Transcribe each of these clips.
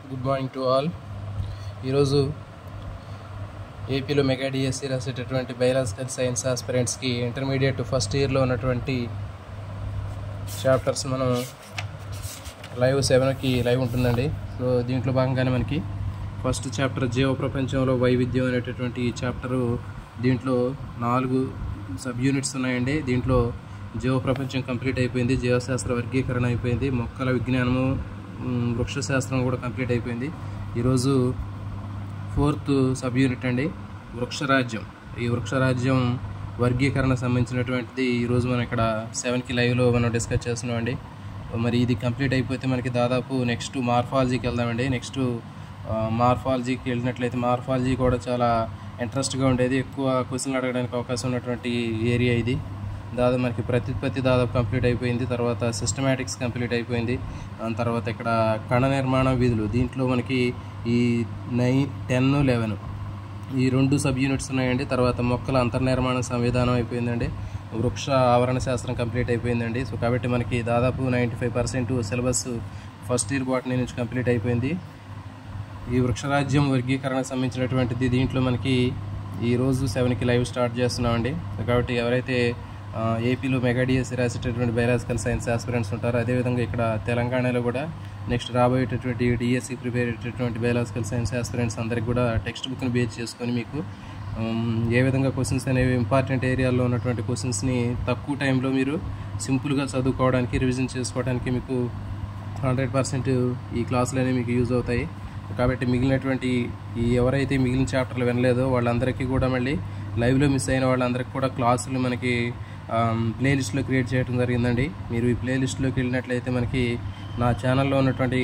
Good morning to all. ఈరోజు ఏపీలో mega DSC రాసేటటువంటి బయాలజికల్ సైన్స్ ఆస్పిరెంట్స్కి ఇంటర్మీడియట్ ఫస్ట్ ఇయర్లో ఉన్నటువంటి చాప్టర్స్ మనం లైవ్ 7కి లైవ్ ఉంటుందండి. సో దీంట్లో భాగంగానే మనకి ఫస్ట్ చాప్టర్ జీవ ప్రపంచంలో వైవిధ్యం అనేటటువంటి ఈ చాప్టరు, దీంట్లో 4 సబ్ యూనిట్స్ ఉన్నాయండి. దీంట్లో జీవ ప్రపంచం కంప్లీట్ అయిపోయింది, జీవశాస్త్ర వర్గీకరణ అయిపోయింది, మొక్కల విజ్ఞానము, వృక్షశాస్త్రం కూడా కంప్లీట్ అయిపోయింది. ఈరోజు 4th సబ్ యూనిట్ అండి, వృక్షరాజ్యం. ఈ వృక్షరాజ్యం వర్గీకరణ సంబంధించినటువంటిది ఈరోజు మనం ఇక్కడ 7కి లైవ్లో మనం డిస్కస్ చేస్తున్నాం అండి. మరి ఇది కంప్లీట్ అయిపోతే మనకి దాదాపు నెక్స్ట్ మార్ఫాలజీకి వెళ్దామండి. నెక్స్ట్ మార్ఫాలజీకి వెళ్ళినట్లయితే మార్ఫాలజీ కూడా చాలా ఇంట్రెస్ట్గా ఉండేది, ఎక్కువ క్వశ్చన్లు అడగడానికి అవకాశం ఉన్నటువంటి ఏరియా ఇది. దాదాపు మనకి ప్రత్యుత్పత్తి దాదాపు కంప్లీట్ అయిపోయింది, తర్వాత సిస్టమాటిక్స్ కంప్లీట్ అయిపోయింది, దాని తర్వాత ఇక్కడ కణ నిర్మాణ విధులు, దీంట్లో మనకి ఈ 9, 10, 11 ఈ 2 సబ్ యూనిట్స్ ఉన్నాయండి. తర్వాత మొక్కల అంతర్నిర్మాణ సంవిధానం అయిపోయిందండి, వృక్ష ఆవరణ శాస్త్రం కంప్లీట్ అయిపోయిందండి. సో కాబట్టి మనకి దాదాపు 95% సిలబస్ ఫస్ట్ ఇయర్ బాటనీ నుంచి కంప్లీట్ అయిపోయింది. ఈ వృక్షరాజ్యం వర్గీకరణకు సంబంధించినటువంటిది దీంట్లో మనకి ఈరోజు 7కి లైవ్ స్టార్ట్ చేస్తున్నామండి. కాబట్టి ఎవరైతే ఏపీలో మెగా డిఎస్సి రాసేటటువంటి బయాలజికల్ సైన్స్ ఆస్పిరెంట్స్ ఉంటారో, అదేవిధంగా ఇక్కడ తెలంగాణలో కూడా నెక్స్ట్ రాబోయేటటువంటి డిఎస్సి ప్రిపేర్ అయ్యేటటువంటి బయాలజికల్ సైన్స్ ఆస్పిరెంట్స్ అందరికి కూడా టెక్స్ట్ బుక్ని బేస్ చేసుకొని మీకు ఏ విధంగా క్వశ్చన్స్ అనేవి ఇంపార్టెంట్ ఏరియాల్లో ఉన్నటువంటి క్వశ్చన్స్ని తక్కువ టైంలో మీరు సింపుల్గా చదువుకోవడానికి, రివిజన్ చేసుకోవడానికి మీకు 100% ఈ క్లాసులు అనేవి మీకు యూజ్ అవుతాయి. కాబట్టి మిగిలినటువంటి ఎవరైతే మిగిలిన చాప్టర్లు వినలేదో వాళ్ళందరికీ కూడా మళ్ళీ లైవ్లో మిస్ అయిన వాళ్ళందరికీ కూడా క్లాసులు మనకి ప్లేలిస్ట్లో క్రియేట్ చేయడం జరిగిందండి. మీరు ఈ ప్లేలిస్ట్లోకి వెళ్ళినట్లయితే మనకి నా ఛానల్లో ఉన్నటువంటి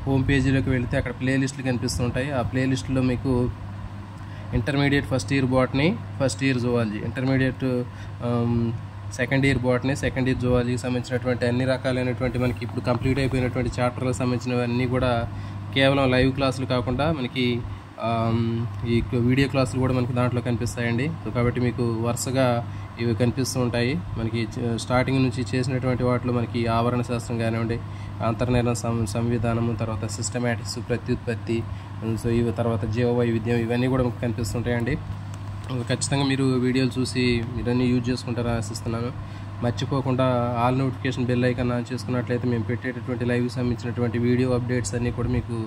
హోమ్ పేజీలోకి వెళితే అక్కడ ప్లేలిస్టులు కనిపిస్తూ ఉంటాయి. ఆ ప్లేలిస్ట్లో మీకు intermediate first year botany, first year zoology, intermediate second year botany, second year జువాలజీకి సంబంధించినటువంటి అన్ని రకాలైనటువంటి మనకి ఇప్పుడు కంప్లీట్ అయిపోయినటువంటి చాప్టర్లకు సంబంధించినవన్నీ కూడా కేవలం లైవ్ క్లాసులు కాకుండా మనకి ఈ వీడియో క్లాసులు కూడా మనకి దాంట్లో కనిపిస్తాయండి. సో కాబట్టి మీకు వరుసగా ఇవి కనిపిస్తూ ఉంటాయి. మనకి స్టార్టింగ్ నుంచి చేసినటువంటి వాటిలో మనకి ఆవరణ శాస్త్రం కానివ్వండి, అంతర్నిర్మాణ సంవిధానము, తర్వాత సిస్టమాటిక్స్, ప్రత్యుత్పత్తి, సో ఇవి తర్వాత జీవ వైవిధ్యం, ఇవన్నీ కూడా మీకు కనిపిస్తుంటాయండి. ఖచ్చితంగా మీరు వీడియోలు చూసి మీరన్నీ యూజ్ చేసుకుంటారని ఆశిస్తున్నాను. మర్చిపోకుండా all notification bell icon on చేసుకున్నట్లయితే మేము పెట్టేటటువంటి లైవ్ సంబంధించినటువంటి వీడియో అప్డేట్స్ అన్నీ కూడా మీకు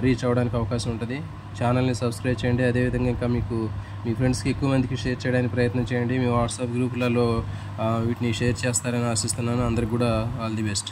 రీచ్ అవ్వడానికి అవకాశం ఉంటుంది. ఛానల్ని సబ్స్క్రైబ్ చేయండి. అదేవిధంగా ఇంకా మీకు మీ ఫ్రెండ్స్కి ఎక్కువ మందికి షేర్ చేయడానికి ప్రయత్నం చేయండి. మీ వాట్సాప్ గ్రూపులలో వీటిని షేర్ చేస్తారని ఆశిస్తున్నాను. అందరికి కూడా ఆల్ ది బెస్ట్.